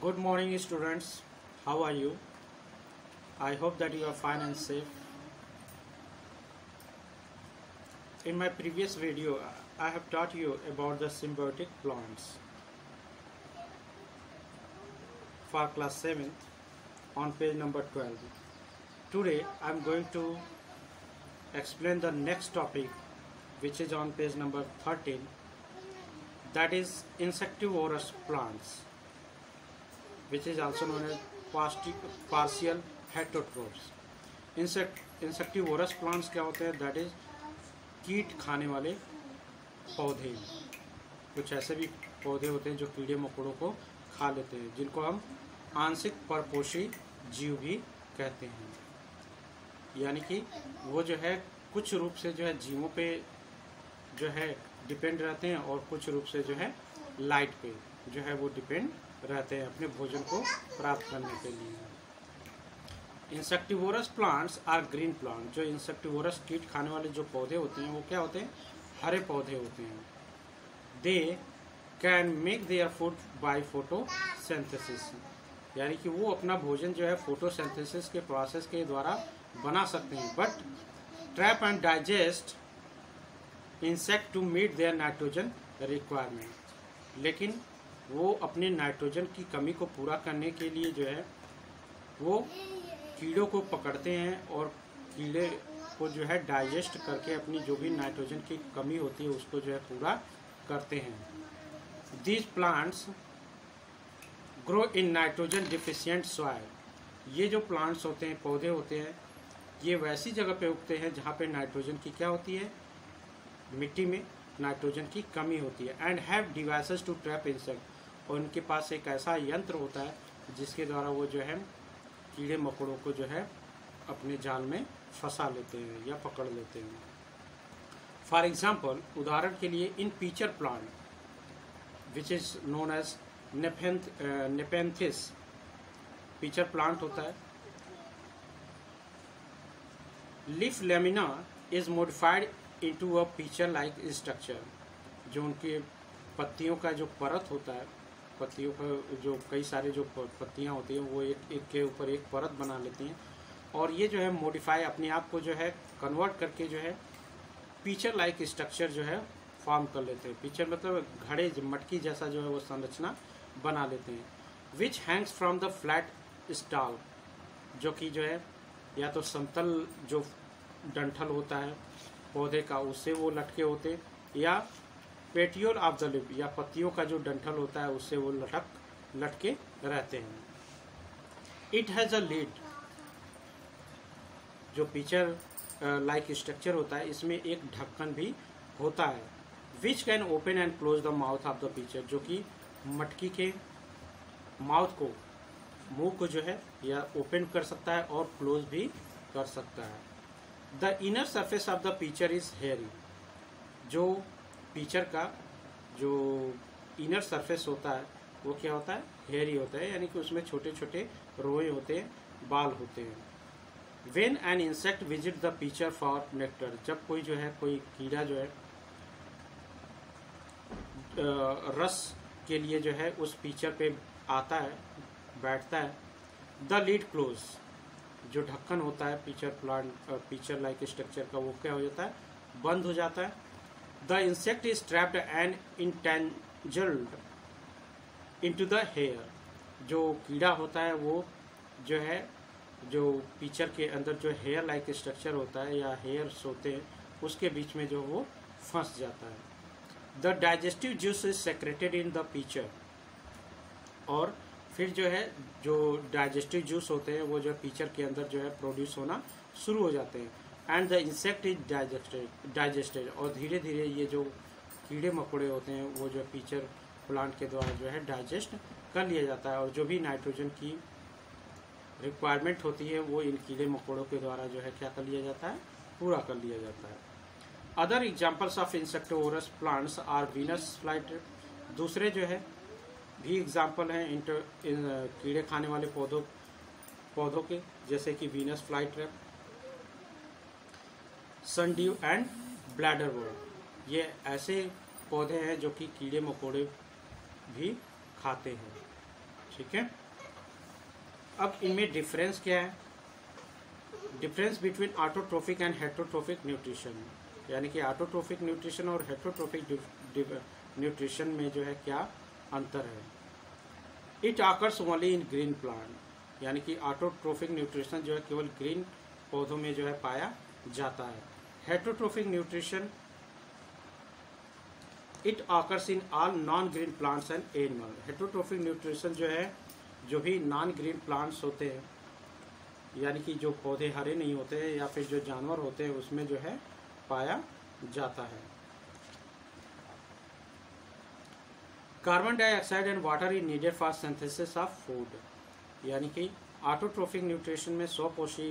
Good morning, students. How are you? I hope that you are fine and safe. In my previous video, I have taught you about the symbiotic plants for class 7th on page number 12. Today, I am going to explain the next topic, which is on page number 13, that is insectivorous plants, which is also known as partial heterotrophs. Insectivorous plants क्या होते हैं? That is कीट खाने वाले पौधे। कुछ ऐसे भी पौधे होते हैं जो कीड़े मकोड़ों को खा लेते हैं, जिनको हम आंशिक परपोषी जीव भी कहते हैं। यानी कि वो जो है कुछ रूप से जो है जीवों पे जो है डिपेंड रहते हैं और कुछ रूप से जो है लाइट पे जो है वो डिपेंड रहते हैं अपने भोजन को प्राप्त करने के लिए। Insectivorous plants are green plant. जो इंसेक्टिवोरस कीट खाने वाले जो पौधे होते हैं वो क्या होते हैं? हरे पौधे होते हैं। They can make their food by photosynthesis, यानी कि वो अपना भोजन जो है फोटोसिंथेसिस के प्रोसेस के द्वारा बना सकते हैं। But trap and digest insect to meet their nitrogen requirement, लेकिन वो अपने नाइट्रोजन की कमी को पूरा करने के लिए जो है वो कीड़ों को पकड़ते हैं और कीड़े को जो है डाइजेस्ट करके अपनी जो भी नाइट्रोजन की कमी होती है उसको जो है पूरा करते हैं। These plants grow in nitrogen deficient soil. ये जो प्लांट्स होते हैं, पौधे होते हैं, ये वैसी जगह पे उगते हैं जहाँ पे नाइट्रोजन की क्या होती है? मिट्टी में नाइट्रोजन की कमी होती है। And have devices to trap insect, और उनके पास एक ऐसा यंत्र होता है जिसके द्वारा वो जो है कीड़े मकोड़ों को जो है अपने जाल में फंसा लेते हैं या पकड़ लेते हैं। फॉर एग्जाम्पल, उदाहरण के लिए in pitcher plant which is known as nepenthes, pitcher plant होता है। Leaf lamina is modified into a pitcher like structure. जो उनके पत्तियों का जो परत होता है, पत्तियों का जो कई सारे जो पत्तियां होती हैं वो एक के ऊपर एक परत बना लेती हैं, और ये जो है मॉडिफाई अपने आप को जो है कन्वर्ट करके जो है पीचर लाइक स्ट्रक्चर जो है फॉर्म कर लेते हैं। पीचर मतलब घड़े मटकी जैसा जो है वो संरचना बना लेते हैं। Which hangs from the flat stalk, जो कि जो है या तो समतल जो डंठल होता है पौधे का उससे वो लटके होते, या पेटियोल ऑफ द लिप, या पत्तियों का जो डंठल होता है उससे वो लटके रहते हैं। इट हैज अ लिड, जो पीचर लाइक स्ट्रक्चर होता है इसमें एक ढक्कन भी होता है। Which can open and close the mouth of the pitcher, जो कि मटकी के माउथ को, मुंह को जो है या ओपन कर सकता है और क्लोज भी कर सकता है। The inner surface of the pitcher is hairy, जो पीचर का जो इनर सरफेस होता है वो क्या होता है? हेयरी होता है, यानी कि उसमें छोटे छोटे रोए होते हैं, बाल होते हैं। When an insect visit the pitcher for nectar, जब कोई जो है कोई कीड़ा जो है रस के लिए जो है उस पीचर पे आता है, बैठता है, द लीड क्लोज, जो ढक्कन होता है पीचर लाइक स्ट्रक्चर का वो क्या हो जाता है? बंद हो जाता है। The insect is trapped and entangled into the hair, जो कीड़ा होता है वो जो है जो पीचर के अंदर जो हेयर लाइक स्ट्रक्चर होता है या हेयर्स होते हैं उसके बीच में जो वो फंस जाता है। The digestive juice is secreted in the pitcher, और फिर जो है जो डाइजेस्टिव जूस होते हैं वो जो पीचर के अंदर जो है प्रोड्यूस होना शुरू हो जाते हैं। And the insect is digested, और धीरे धीरे ये जो कीड़े मकोड़े होते हैं वो जो पीचर प्लांट के द्वारा जो है डाइजेस्ट कर लिया जाता है, और जो भी नाइट्रोजन की रिक्वायरमेंट होती है वो इन कीड़े मकोड़ों के द्वारा जो है क्या कर लिया जाता है? पूरा कर लिया जाता है। Other examples of insectivorous plants are Venus flytrap, दूसरे जो है भी एग्जाम्पल हैं कीड़े खाने वाले पौधों के, जैसे कि Venus flytrap, sundew and bladder worm. ये ऐसे पौधे हैं जो कि कीड़े मकोड़े भी खाते हैं। ठीक है। अब इनमें डिफरेंस क्या है? Difference between autotrophic and heterotrophic nutrition, यानी कि ऑटोट्रोफिक न्यूट्रिशन और हेटरोट्रोफिक न्यूट्रिशन में जो है क्या अंतर है। It occurs only in green plant, यानी कि ऑटोट्रोफिक न्यूट्रिशन जो है केवल ग्रीन पौधों में जो है पाया जाता है। Heterotrophic nutrition it occurs in all non green plants and animal. Heterotrophic nutrition जो है जो भी नॉन ग्रीन प्लांट्स होते हैं, यानी कि जो पौधे हरे नहीं होते हैं या फिर जो जानवर होते हैं, उसमें जो है पाया जाता है। Carbon dioxide and water is needed for synthesis of food, यानी कि ऑटोट्रोफिक न्यूट्रिशन में स्वपोषी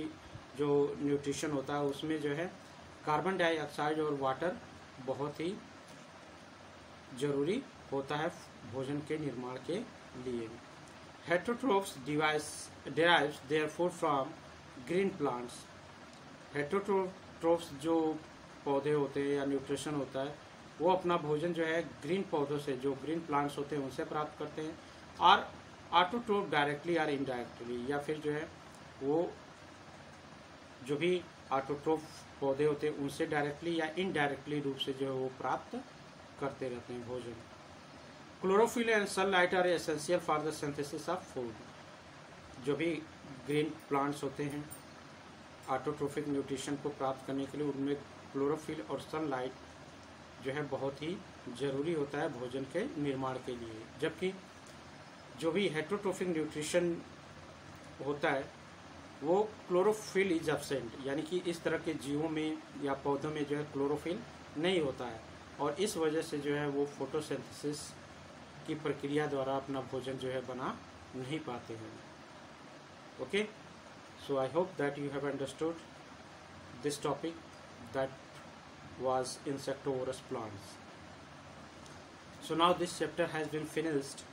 जो न्यूट्रिशन होता है उसमें जो है कार्बन डाइऑक्साइड और वाटर बहुत ही जरूरी होता है भोजन के निर्माण के लिए। हेटरोट्रोफ्स derives their food from green plants। हेटरोट्रोफ्स जो पौधे होते हैं या न्यूट्रिशन होता है वो अपना भोजन जो है ग्रीन पौधों से, जो ग्रीन प्लांट्स होते हैं उनसे प्राप्त करते हैं, और ऑटोट्रोफ डायरेक्टली और इनडायरेक्टली, या फिर जो है वो जो भी ऑटोट्रोफ पौधे होते हैं उनसे डायरेक्टली या इनडायरेक्टली रूप से जो है वो प्राप्त करते रहते हैं भोजन। Chlorophyll and sunlight are essential for the synthesis of food. जो भी ग्रीन प्लांट्स होते हैं ऑटोट्रोफिक न्यूट्रिशन को प्राप्त करने के लिए उनमें क्लोरोफिल और सनलाइट जो है बहुत ही ज़रूरी होता है भोजन के निर्माण के लिए। जबकि जो भी हेटरोट्रोफिक न्यूट्रिशन होता है वो क्लोरोफिल इज एब्सेंट, यानी कि इस तरह के जीवों में या पौधों में जो है क्लोरोफिल नहीं होता है, और इस वजह से जो है वो फोटोसिंथेसिस की प्रक्रिया द्वारा अपना भोजन जो है बना नहीं पाते हैं। Okay, so I hope that you have understood this topic that was insectivorous plants. So now this chapter has been finished.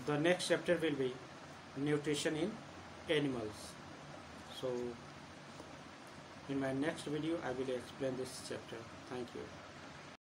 The next chapter will be nutrition in animals. So in my next video I will explain this chapter. Thank you.